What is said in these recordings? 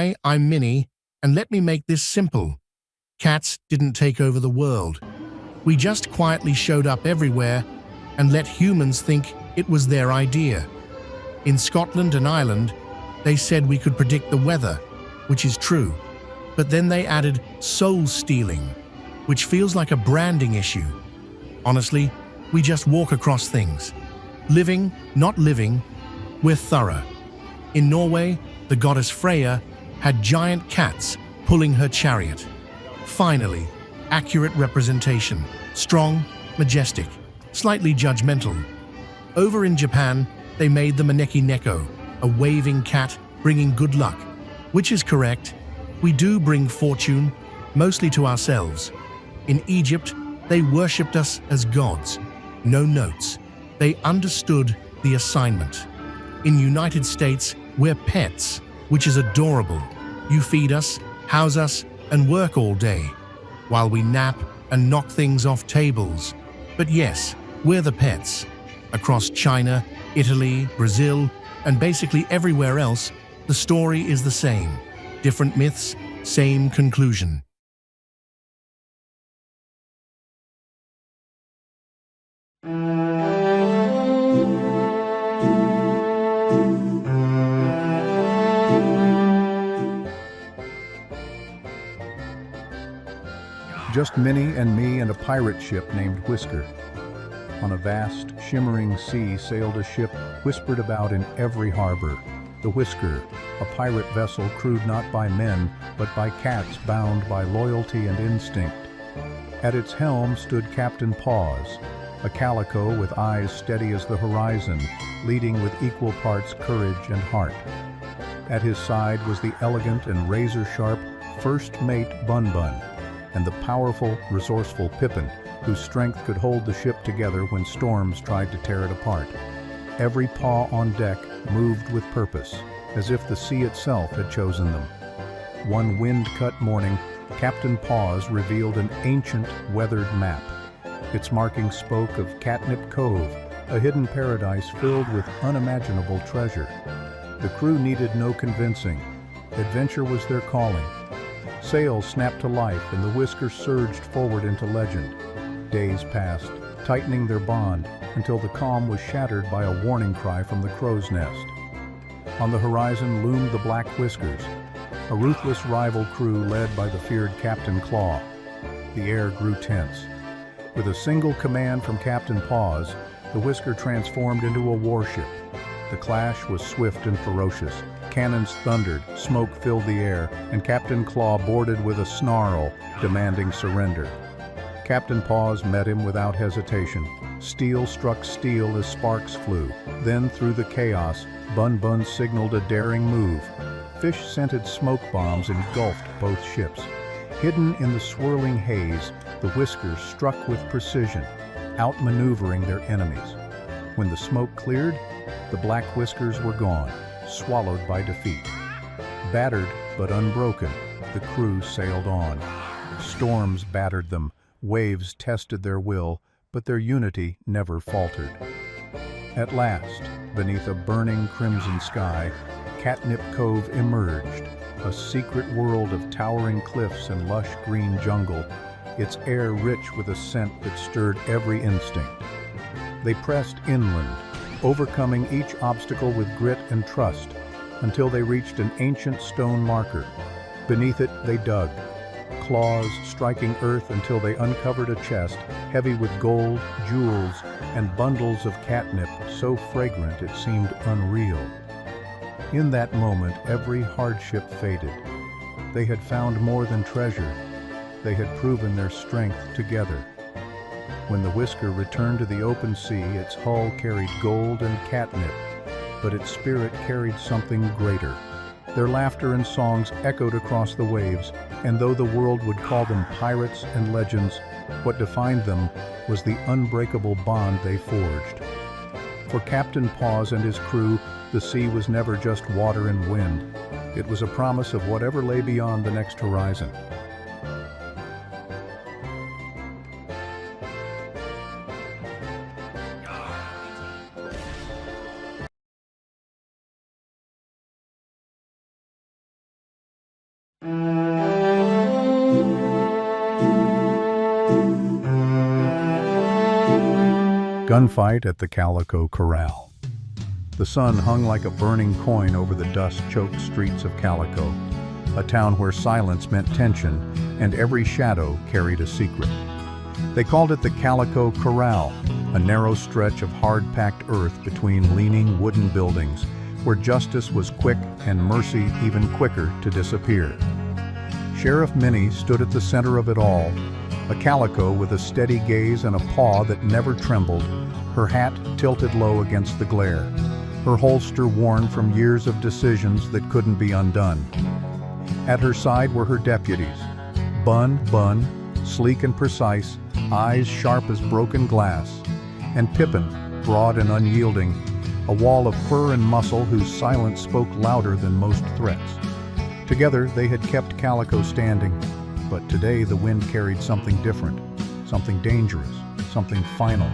Hi, I'm Minnie, and let me make this simple. Cats didn't take over the world. We just quietly showed up everywhere and let humans think it was their idea. In Scotland and Ireland, they said we could predict the weather, which is true. But then they added soul stealing, which feels like a branding issue. Honestly, we just walk across things. Living, not living, we're thorough. In Norway, the goddess Freya had giant cats pulling her chariot. Finally, accurate representation, strong, majestic, slightly judgmental. Over in Japan, they made the Maneki Neko, a waving cat bringing good luck, which is correct. We do bring fortune, mostly to ourselves. In Egypt, they worshipped us as gods. No notes. They understood the assignment. In United States, we're pets, which is adorable. You feed us, house us, and work all day, while we nap and knock things off tables. But yes, we're the pets. Across China, Italy, Brazil, and basically everywhere else, the story is the same. Different myths, same conclusion. Just Minnie and me and a pirate ship named Whisker. On a vast, shimmering sea sailed a ship whispered about in every harbor. The Whisker, a pirate vessel crewed not by men, but by cats bound by loyalty and instinct. At its helm stood Captain Paws, a calico with eyes steady as the horizon, leading with equal parts courage and heart. At his side was the elegant and razor-sharp first mate Bun Bun, and the powerful, resourceful Pippin, whose strength could hold the ship together when storms tried to tear it apart. Every paw on deck moved with purpose, as if the sea itself had chosen them. One wind-cut morning, Captain Paws revealed an ancient, weathered map. Its markings spoke of Catnip Cove, a hidden paradise filled with unimaginable treasure. The crew needed no convincing. Adventure was their calling. Sails snapped to life and the Whisker surged forward into legend. Days passed, tightening their bond until the calm was shattered by a warning cry from the crow's nest. On the horizon loomed the Black Whiskers, a ruthless rival crew led by the feared Captain Claw. The air grew tense. With a single command from Captain Paws, the Whisker transformed into a warship. The clash was swift and ferocious. Cannons thundered, smoke filled the air, and Captain Claw boarded with a snarl, demanding surrender. Captain Paws met him without hesitation. Steel struck steel as sparks flew. Then, through the chaos, Bun Bun signaled a daring move. Fish-scented smoke bombs engulfed both ships. Hidden in the swirling haze, the Whiskers struck with precision, outmaneuvering their enemies. When the smoke cleared, the Black Whiskers were gone, swallowed by defeat. Battered but unbroken, the crew sailed on. Storms battered them, waves tested their will, but their unity never faltered. At last, beneath a burning crimson sky, Catnip Cove emerged, a secret world of towering cliffs and lush green jungle, its air rich with a scent that stirred every instinct. They pressed inland, overcoming each obstacle with grit and trust, until they reached an ancient stone marker. Beneath it they dug, claws striking earth until they uncovered a chest heavy with gold, jewels, and bundles of catnip so fragrant it seemed unreal. In that moment, every hardship faded. They had found more than treasure. They had proven their strength together. When the Whisker returned to the open sea, its hull carried gold and catnip, but its spirit carried something greater. Their laughter and songs echoed across the waves, and though the world would call them pirates and legends, what defined them was the unbreakable bond they forged. For Captain Paws and his crew, the sea was never just water and wind. It was a promise of whatever lay beyond the next horizon. Gunfight at the Calico Corral. The sun hung like a burning coin over the dust-choked streets of Calico, a town where silence meant tension and every shadow carried a secret. They called it the Calico Corral, a narrow stretch of hard-packed earth between leaning wooden buildings, where justice was quick and mercy even quicker to disappear. Sheriff Minnie stood at the center of it all, a calico with a steady gaze and a paw that never trembled, her hat tilted low against the glare, her holster worn from years of decisions that couldn't be undone. At her side were her deputies, Bun, sleek and precise, eyes sharp as broken glass, and Pippin, broad and unyielding, a wall of fur and muscle whose silence spoke louder than most threats. Together they had kept Calico standing, but today the wind carried something different, something dangerous, something final.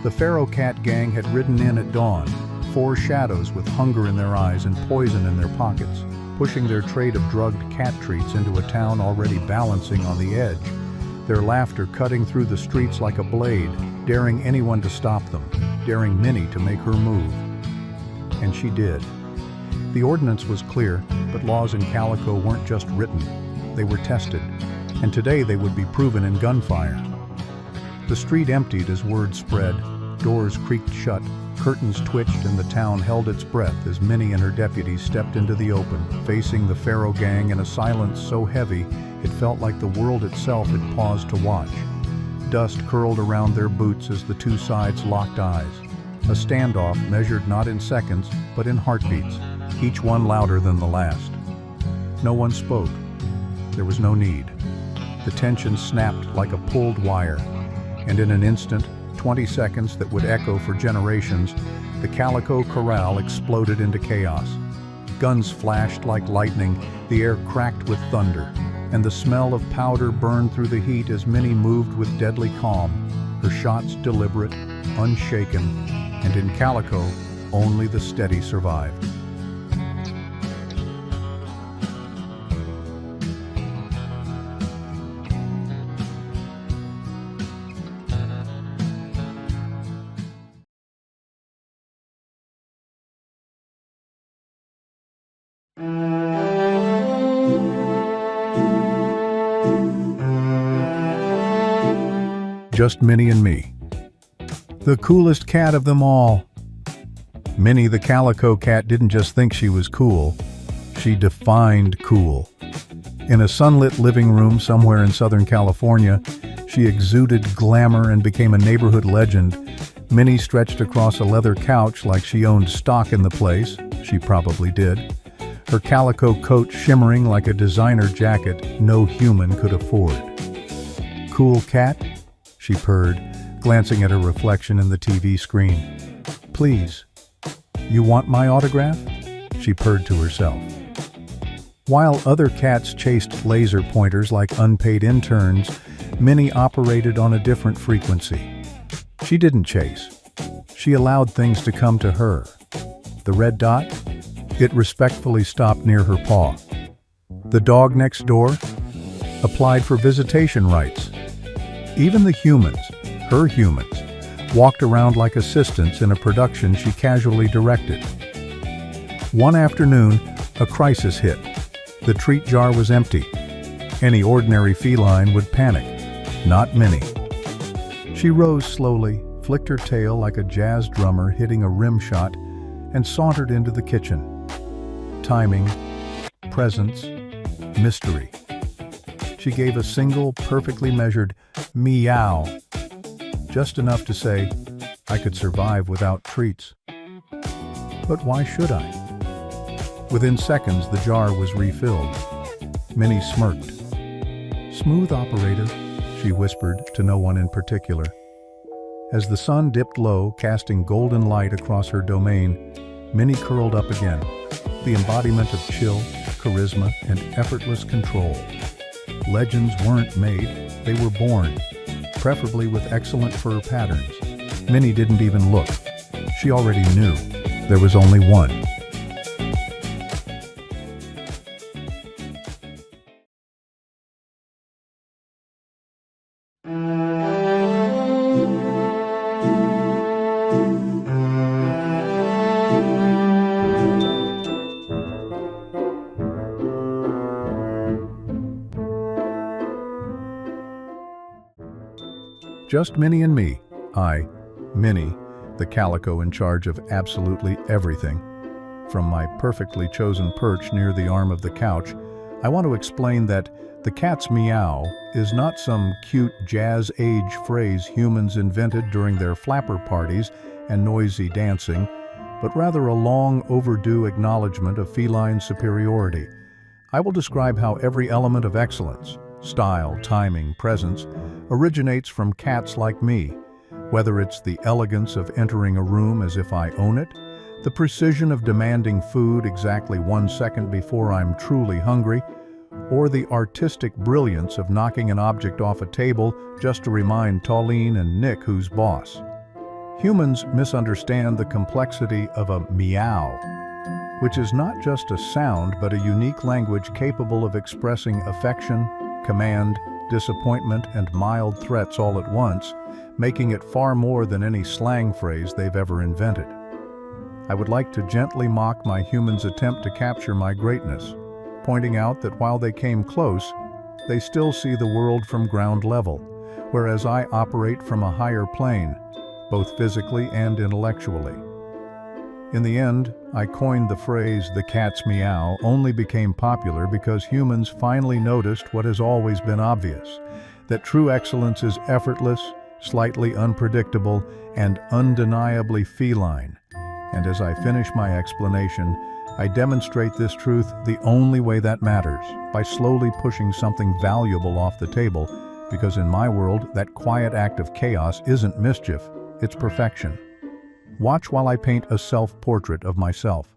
The Pharaoh Cat gang had ridden in at dawn, 4 shadows with hunger in their eyes and poison in their pockets, pushing their trade of drugged cat treats into a town already balancing on the edge, their laughter cutting through the streets like a blade, daring anyone to stop them, daring Minnie to make her move. And she did. The ordinance was clear, but laws in Calico weren't just written, they were tested, and today they would be proven in gunfire. The street emptied as word spread, doors creaked shut, curtains twitched, and the town held its breath as Minnie and her deputies stepped into the open, facing the Pharaoh gang in a silence so heavy it felt like the world itself had paused to watch. Dust curled around their boots as the 2 sides locked eyes. A standoff measured not in seconds, but in heartbeats, each one louder than the last. No one spoke. There was no need. The tension snapped like a pulled wire, and in an instant, 20 seconds that would echo for generations, the Calico Corral exploded into chaos. Guns flashed like lightning, the air cracked with thunder, and the smell of powder burned through the heat as Minnie moved with deadly calm, her shots deliberate, unshaken, and in Calico, only the steady survived. Just Minnie and me. The coolest cat of them all. Minnie the Calico Cat didn't just think she was cool, she defined cool. In a sunlit living room somewhere in Southern California, she exuded glamour and became a neighborhood legend. Minnie stretched across a leather couch like she owned stock in the place. She probably did. Her calico coat shimmering like a designer jacket no human could afford. Cool cat? She purred, glancing at her reflection in the TV screen. Please, you want my autograph? She purred to herself. While other cats chased laser pointers like unpaid interns, Minnie operated on a different frequency. She didn't chase. She allowed things to come to her. The red dot? It respectfully stopped near her paw. The dog next door? Applied for visitation rights. Even the humans, her humans, walked around like assistants in a production she casually directed. One afternoon, a crisis hit. The treat jar was empty. Any ordinary feline would panic. Not Minnie. She rose slowly, flicked her tail like a jazz drummer hitting a rim shot, and sauntered into the kitchen. Timing, presence, mystery. She gave a single, perfectly measured meow, just enough to say, I could survive without treats. But why should I? Within seconds, the jar was refilled. Minnie smirked. Smooth operator, she whispered to no one in particular. As the sun dipped low, casting golden light across her domain, Minnie curled up again, the embodiment of chill, charisma, and effortless control. Legends weren't made, they were born, preferably with excellent fur patterns. Minnie didn't even look. She already knew there was only one. Just Minnie and me. I, Minnie, the calico in charge of absolutely everything. From my perfectly chosen perch near the arm of the couch, I want to explain that the cat's meow is not some cute jazz-age phrase humans invented during their flapper parties and noisy dancing, but rather a long overdue acknowledgement of feline superiority. I will describe how every element of excellence, style, timing, presence, originates from cats like me, whether it's the elegance of entering a room as if I own it, the precision of demanding food exactly 1 second before I'm truly hungry, or the artistic brilliance of knocking an object off a table just to remind Tauline and Nick who's boss. Humans misunderstand the complexity of a meow, which is not just a sound but a unique language capable of expressing affection, command, disappointment, and mild threats all at once, making it far more than any slang phrase they've ever invented. I would like to gently mock my humans' attempt to capture my greatness, pointing out that while they came close, they still see the world from ground level, whereas I operate from a higher plane, both physically and intellectually. In the end, I coined the phrase, "the cat's meow," only became popular because humans finally noticed what has always been obvious, that true excellence is effortless, slightly unpredictable, and undeniably feline. And as I finish my explanation, I demonstrate this truth the only way that matters, by slowly pushing something valuable off the table, because in my world, that quiet act of chaos isn't mischief, it's perfection. Watch while I paint a self-portrait of myself.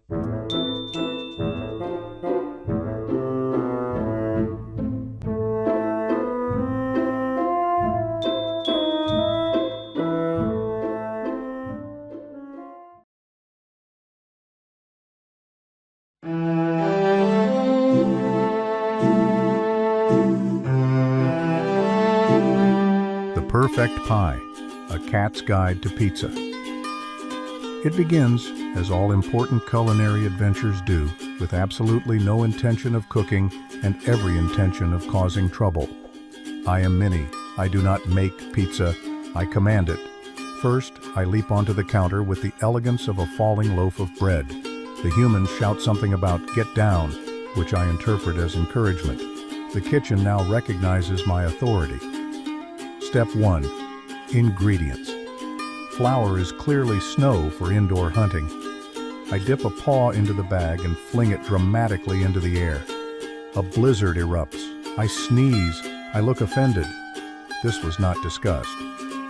The Perfect Pie, a cat's guide to pizza. It begins, as all important culinary adventures do, with absolutely no intention of cooking and every intention of causing trouble. I am Minnie. I do not make pizza, I command it. First, I leap onto the counter with the elegance of a falling loaf of bread. The humans shout something about "get down," which I interpret as encouragement. The kitchen now recognizes my authority. Step 1. Ingredients. Flour is clearly snow for indoor hunting. I dip a paw into the bag and fling it dramatically into the air. A blizzard erupts. I sneeze. I look offended. This was not discussed.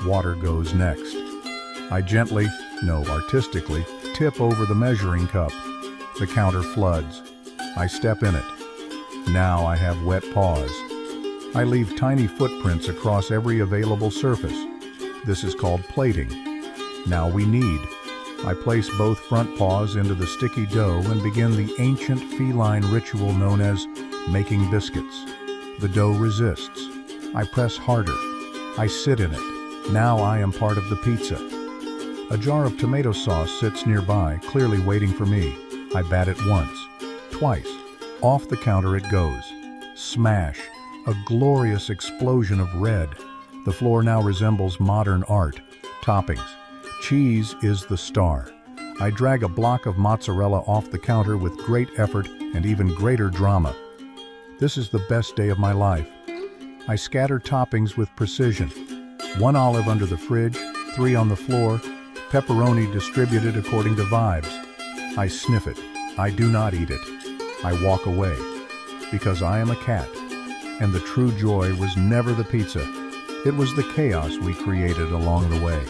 Water goes next. I gently, no, artistically, tip over the measuring cup. The counter floods. I step in it. Now I have wet paws. I leave tiny footprints across every available surface. This is called plating. Now we knead. I place both front paws into the sticky dough and begin the ancient feline ritual known as making biscuits. The dough resists. I press harder. I sit in it. Now I am part of the pizza. A jar of tomato sauce sits nearby, clearly waiting for me. I bat it once, twice. Off the counter it goes. Smash. A glorious explosion of red. The floor now resembles modern art. Toppings. Cheese is the star. I drag a block of mozzarella off the counter with great effort and even greater drama. This is the best day of my life. I scatter toppings with precision. 1 olive under the fridge, 3 on the floor, pepperoni distributed according to vibes. I sniff it. I do not eat it. I walk away. Because I am a cat. And the true joy was never the pizza. It was the chaos we created along the way.